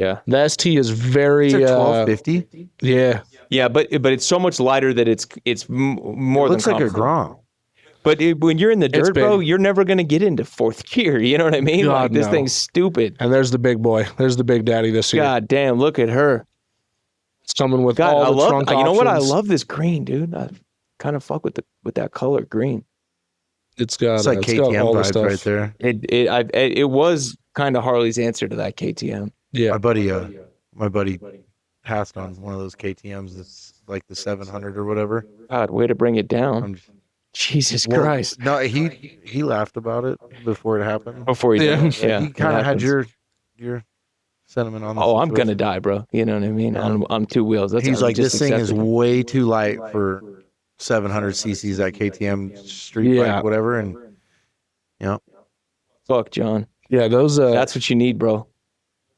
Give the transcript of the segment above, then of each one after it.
Yeah. The ST is very... It's a 1250? Yeah. Yeah, but it's so much lighter that it's more Looks than like a comfortable. Grom. But when you're in the dirt, bro, you're never going to get into fourth gear. You know what I mean? God, like, this no. thing's stupid. And there's the big boy. There's the big daddy this year. God damn, look at her. It's coming with God, all the trunk options. You know what? I love this green, dude. I kind of fuck with that color green. It's got like KTM all the vibes stuff right there. It was kind of Harley's answer to that KTM. Yeah. My buddy passed on one of those KTMs that's like the 700 or whatever. God, way to bring it down. Jesus Christ. No, he laughed about it before it happened. Before he did. Yeah. He kind of had your sentiment on this. Oh, I'm going to die, bro. You know what I mean? On two wheels. He's like, this thing is way too light for 700 cc's at KTM street bike, whatever. And, Fuck, John. Yeah, those... that's what you need, bro.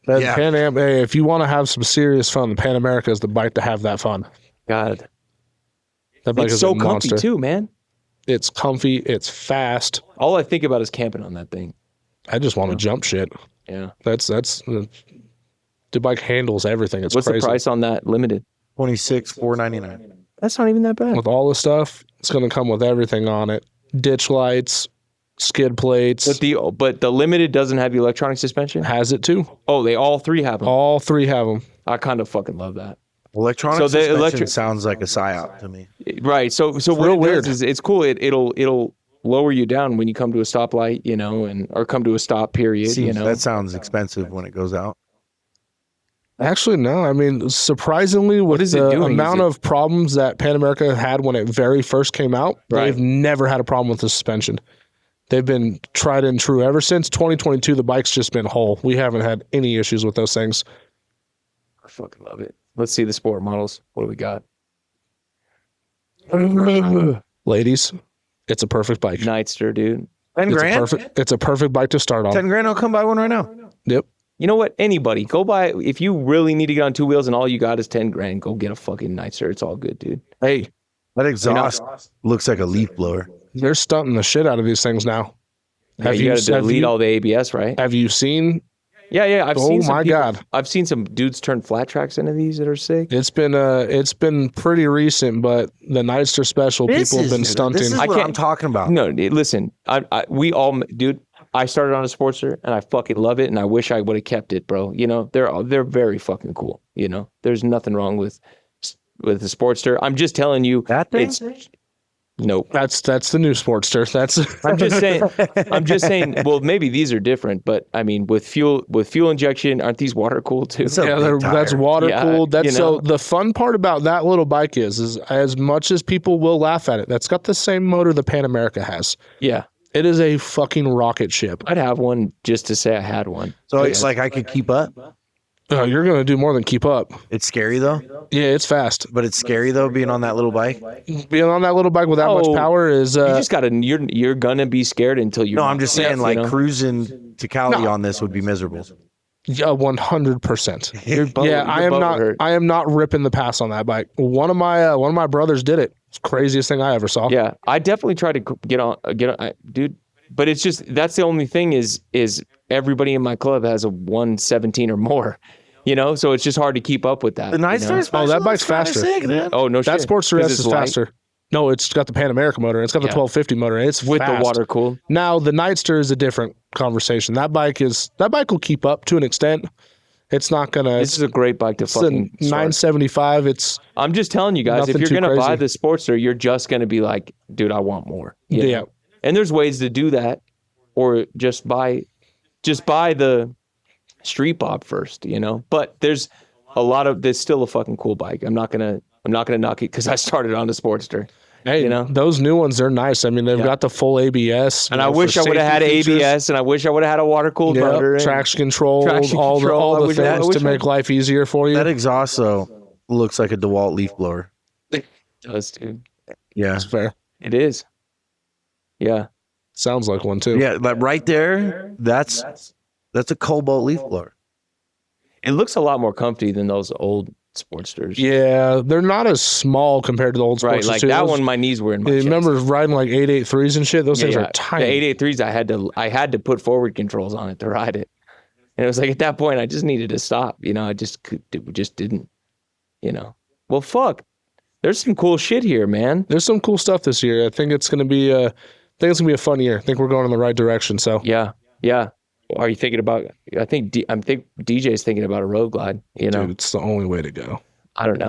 Pan Am, hey, if you want to have some serious fun, the Pan America is the bike to have that fun. God. That bike it's is so a monster. comfy, too, man. It's comfy. It's fast. All I think about is camping on that thing. I just want to jump shit. Yeah. That's the bike handles everything. It's What's crazy. the price on that limited? $26,499. That's not even that bad. With all the stuff, it's going to come with everything on it. Ditch lights, skid plates. But the limited doesn't have the electronic suspension? Has it too. Oh, they all three have them. All three have them. I kind of fucking love that. Electronic suspension sounds like a psyop to me. Right. So what it does is it's cool. It'll lower you down when you come to a stoplight, or come to a stop period. That sounds expensive when it goes out. Actually, no. I mean, surprisingly, with the amount of problems that Pan America had when it very first came out, they've never had a problem with the suspension. They've been tried and true ever since 2022. The bike's just been whole. We haven't had any issues with those things. I fucking love it. Let's see the sport models. What do we got? Ladies, it's a perfect bike. Nightster, dude. 10 grand? It's a perfect bike to start on. 10 grand, I'll come buy one right now. Yep. You know what? Anybody, go buy, if you really need to get on two wheels and all you got is 10 grand, go get a fucking Nightster. It's all good, dude. Hey. That exhaust looks like a leaf blower. They're stunting the shit out of these things now. You got to delete all the ABS, right? Have you seen? Yeah. I've seen some people, God. I've seen some dudes turn flat tracks into these that are sick. It's been pretty recent, but the Nightster special, people have been stunting. This is what I'm talking about. No, listen, dude, I started on a Sportster and I fucking love it and I wish I would have kept it, bro. They're very fucking cool. There's nothing wrong with the Sportster. I'm just telling you that thing. Nope. That's the new Sportster. I'm just saying. Well, maybe these are different, but I mean, with fuel injection, aren't these water cooled too? Yeah, that's water cooled. So the fun part about that little bike is as much as people will laugh at it, that's got the same motor the Pan America has. Yeah, it is a fucking rocket ship. I'd have one just to say I had one. So it's like I could keep up. Oh, you're gonna do more than keep up. It's scary though. Yeah, it's fast. But it's scary though, being on that little bike. Being on that little bike with that much power is. You just gotta. You're gonna be scared until you. No, I'm just saying, cruising to Cali on this would be miserable. Yeah, 100%. Yeah, I am not ripping the pass on that bike. One of my brothers did it. It's the craziest thing I ever saw. Yeah, I definitely tried to get on, dude. But it's just that's the only thing is everybody in my club has a 117 or more. So it's just hard to keep up with that. The Nightster Oh, that bike's faster. Sick, oh, no shit. That Sportster S is faster. No, it's got the Pan America motor. It's got the 1250 motor. It's with fast. the water cooled. Now, the Nightster is a different conversation. That bike will keep up to an extent. It's not going to... This is a great bike to fucking start. 975. I'm just telling you guys, if you're going to buy the Sportster, you're just going to be like, dude, I want more. Yeah. And there's ways to do that, or just buy the Street Bob first, But there's still a fucking cool bike. I'm not gonna knock it because I started on the Sportster. Hey, those new ones, they're nice. I mean, they've got the full ABS. And I wish I would have had ABS, and I wish I would have had a water cooled motor, traction control, all the things to make life easier for you. That exhaust though looks like a DeWalt leaf blower. It does, dude. Yeah, that's fair. It is. Yeah. Sounds like one too. Yeah, but right there, that's a Cobalt leaf blower. It looks a lot more comfy than those old Sportsters. Yeah, they're not as small compared to the old Sportsters. Right, like that one, my knees were in my chest. Remember riding like 883s and shit? Those things are tiny. The 883s, I had to put forward controls on it to ride it. And it was like, at that point, I just needed to stop. I just didn't, Well, fuck. There's some cool shit here, man. There's some cool stuff this year. I think it's going to be a fun year. I think we're going in the right direction. So yeah. Are you thinking about? I think DJ's thinking about a road glide. Dude, it's the only way to go. I don't know.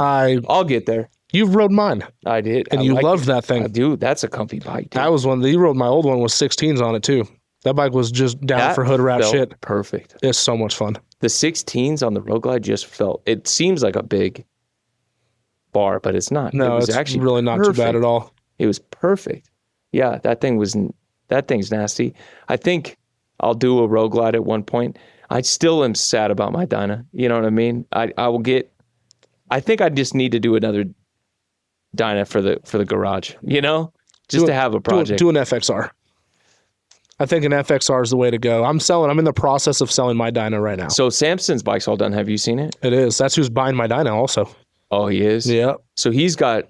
I'll get there. You've rode mine. I did, and you loved that thing. Dude, that's a comfy bike. Dude. That was one that you rode. My old one was 16s on it too. That bike was just down for hood wrap shit. Perfect. It's so much fun. The 16s on the road glide just felt. It seems like a big bar, but it's not. No, it's actually really not perfect. Too bad at all. It was perfect. Yeah, that thing's nasty. I think I'll do a road glide at one point. I still am sad about my Dyna. You know what I mean? I think I just need to do another Dyna for the garage. Just to have a project. Do an FXR. I think an FXR is the way to go. I'm in the process of selling my Dyna right now. So Samson's bike's all done. Have you seen it? It is. That's who's buying my Dyna also. Oh, he is? Yeah. So he's got,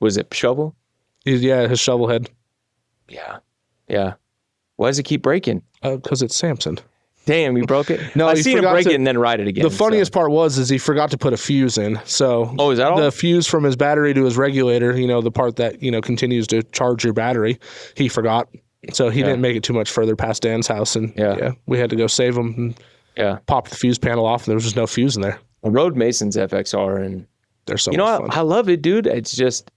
was it shovel? His shovel head. Yeah. Why does it keep breaking? Because it's Samson. Damn, you broke it? No, I seen him break it and then ride it again. The funniest part was he forgot to put a fuse in. So is that all? The fuse from his battery to his regulator, the part that, continues to charge your battery, he forgot. So he didn't make it too much further past Dan's house. And we had to go save him and pop the fuse panel off. And there was just no fuse in there. I rode Mason's FXR and they're so much fun. I love it, dude. It's just,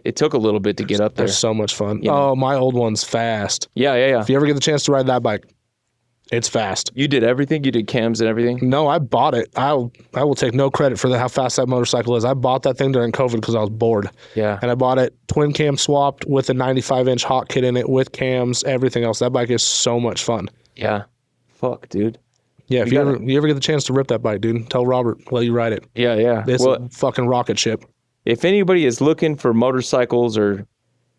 it took a little bit to get up there. They're so much fun. Oh, my old one's fast. Yeah. If you ever get the chance to ride that bike, it's fast. You did everything? You did cams and everything? No, I bought it. I will take no credit for how fast that motorcycle is. I bought that thing during COVID because I was bored. Yeah. And I bought it twin cam swapped with a 95-inch hot kit in it with cams, everything else. That bike is so much fun. Yeah. Fuck, dude. Yeah, if you ever get the chance to rip that bike, dude, tell Robert, let you ride it. Yeah. It's a fucking rocket ship. If anybody is looking for motorcycles or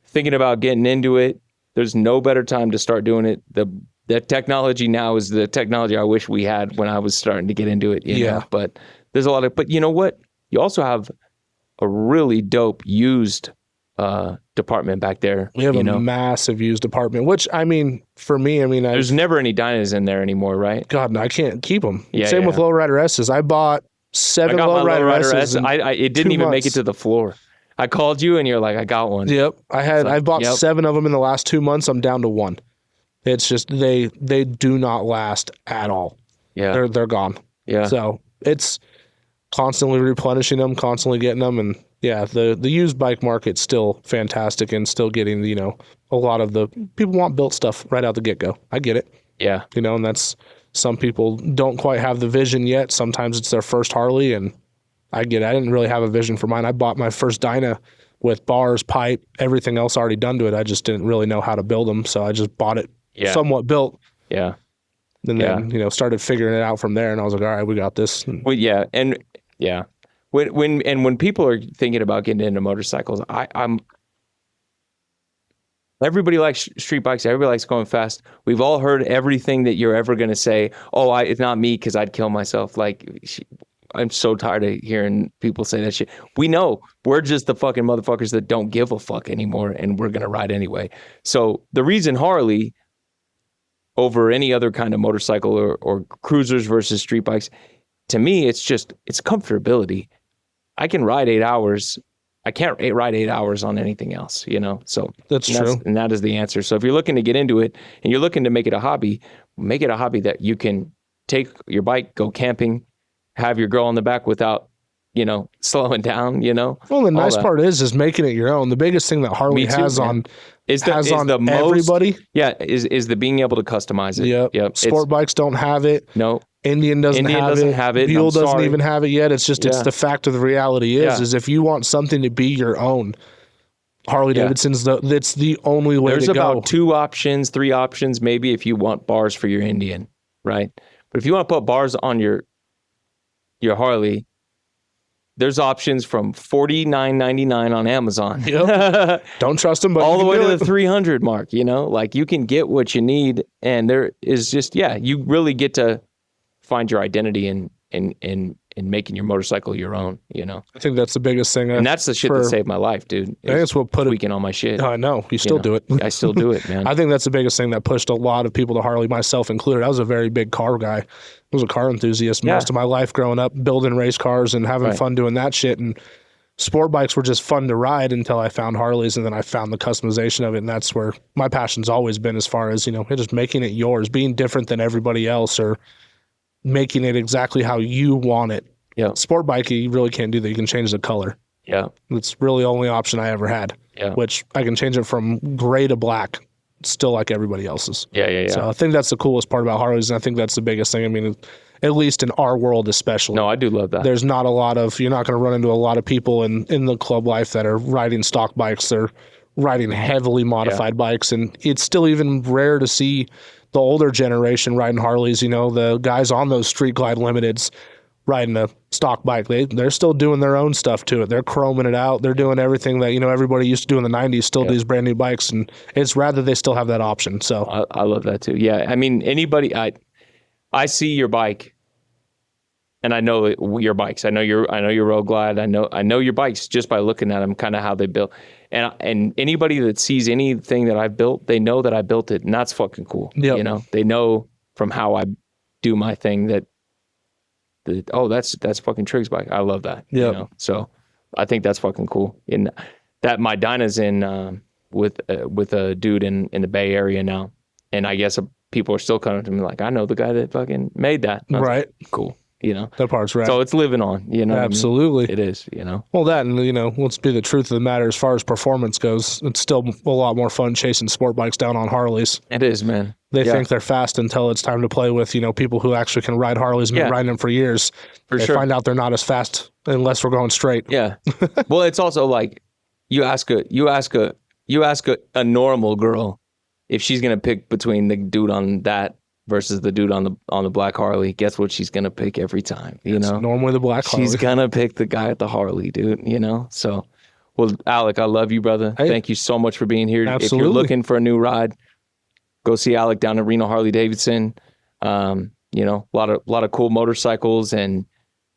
thinking about getting into it, there's no better time to start doing it. The technology now is the technology I wish we had when I was starting to get into it. You know? But there's a lot of, but you know what? You also have a really dope used department back there. We have a massive used department, which for me, there's never any Dynas in there anymore, right? God, no, I can't keep them. Same with Lowrider S's. I bought 7 Lowrider S's. It didn't even make it to the floor. I called you and you're like, I got one. Yep. I bought 7 of them in the last 2 months. I'm down to 1. It's just they do not last at all. Yeah. They're gone. Yeah. So it's constantly replenishing them, constantly getting them, and the used bike market's still fantastic and still getting, a lot of the people want built stuff right out the get-go. I get it. Yeah. And that's, some people don't quite have the vision yet. Sometimes it's their first Harley, and I get it. I didn't really have a vision for mine. I bought my first Dyna with bars, pipe, everything else already done to it. I just didn't really know how to build them, so I just bought it somewhat built. Yeah. And then, started figuring it out from there, and I was like, all right, we got this. Well, yeah. And yeah. When people are thinking about getting into motorcycles, I'm everybody likes street bikes. Everybody likes going fast. We've all heard everything that you're ever going to say. Oh, it's not me because I'd kill myself. I'm so tired of hearing people say that shit. We know we're just the fucking motherfuckers that don't give a fuck anymore, and we're going to ride anyway. So the reason Harley over any other kind of motorcycle or cruisers versus street bikes, to me, it's comfortability. I can ride 8 hours. I can't ride 8 hours on anything else, So that's true. And that is the answer. So if you're looking to get into it and you're looking to make it a hobby that you can take your bike, go camping, have your girl on the back without, slowing down, Well, the nice part is making it your own. The biggest thing that Harley has on everybody. Yeah, is the being able to customize it. Yep. Sport bikes don't have it. No. Indian doesn't have it. Buell doesn't even have it yet. It's just it's the fact of the reality is if you want something to be your own, Harley-Davidson's that's the only way to go. There's about 2 options, 3 options, maybe if you want bars for your Indian, right? But if you want to put bars on your Harley, there's options from $49.99 on Amazon. Yep. Don't trust them, but all the way to the 300 mark. You can get what you need, and there is just you really get to find your identity in making your motorcycle your own, you know? I think that's the biggest thing. And that's the shit that saved my life, dude. I think that's what put tweaking all my shit. I know. You still do it. I still do it, man. I think that's the biggest thing that pushed a lot of people to Harley, myself included. I was a very big car guy. I was a car enthusiast most of my life growing up, building race cars and having fun doing that shit. And sport bikes were just fun to ride until I found Harleys, and then I found the customization of it, and that's where my passion's always been, as far as, you know, just making it yours, being different than everybody else, or making it exactly how you want it. Yeah. Sport bike, you really can't do that. You can change the color. Yeah. It's really the only option I ever had, which I can change it from gray to black, still like everybody else's. Yeah. So I think that's the coolest part about Harleys, and I think that's the biggest thing. I mean, at least in our world especially. No, I do love that. There's not a lot of, you're not going to run into a lot of people in the club life that are riding stock bikes. They're riding heavily modified bikes, and it's still even rare to see the older generation riding Harleys, you know, the guys on those Street Glide Limiteds riding a stock bike. They're still doing their own stuff to it. They're chroming it out. They're doing everything that, you know, everybody used to do in the 90s, still these brand new bikes, and it's rather they still have that option. So I love that too. Yeah. I mean, anybody, I see your bike and I know your bikes. I know your Road Glide. I know your bikes just by looking at them, kind of how they built. And anybody that sees anything that I've built, they know that I built it, and that's fucking cool. Yep. You know, they know from how I do my thing that that's fucking Trig's bike. I love that. Yeah. You know? So I think that's fucking cool. And that my Dyna's in with a dude in the Bay Area now, and I guess people are still coming to me like, I know the guy that fucking made that. Right. Like, cool. You know, that part's right. So it's living on, you know. Absolutely. It is, you know. Well, that, and, you know, let's be the truth of the matter, as far as performance goes, it's still a lot more fun chasing sport bikes down on Harleys. It is, man. They think they're fast until it's time to play with, you know, people who actually can ride Harleys and been riding them for years. They find out they're not as fast unless we're going straight. Yeah. Well, it's also like you ask a normal girl if she's gonna pick between the dude on that versus the dude on the black Harley. Guess what she's gonna pick every time? You know, normally the black Harley. She's gonna pick the guy at the Harley, dude. You know, so. Well, Alec, I love you, brother. Hey, thank you so much for being here. Absolutely. If you're looking for a new ride, go see Alec down at Reno Harley-Davidson. You know, a lot of cool motorcycles, and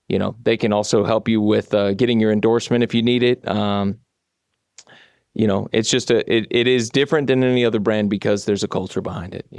you know, they can also help you with getting your endorsement if you need it. You know, it's just it is different than any other brand because there's a culture behind it. You know?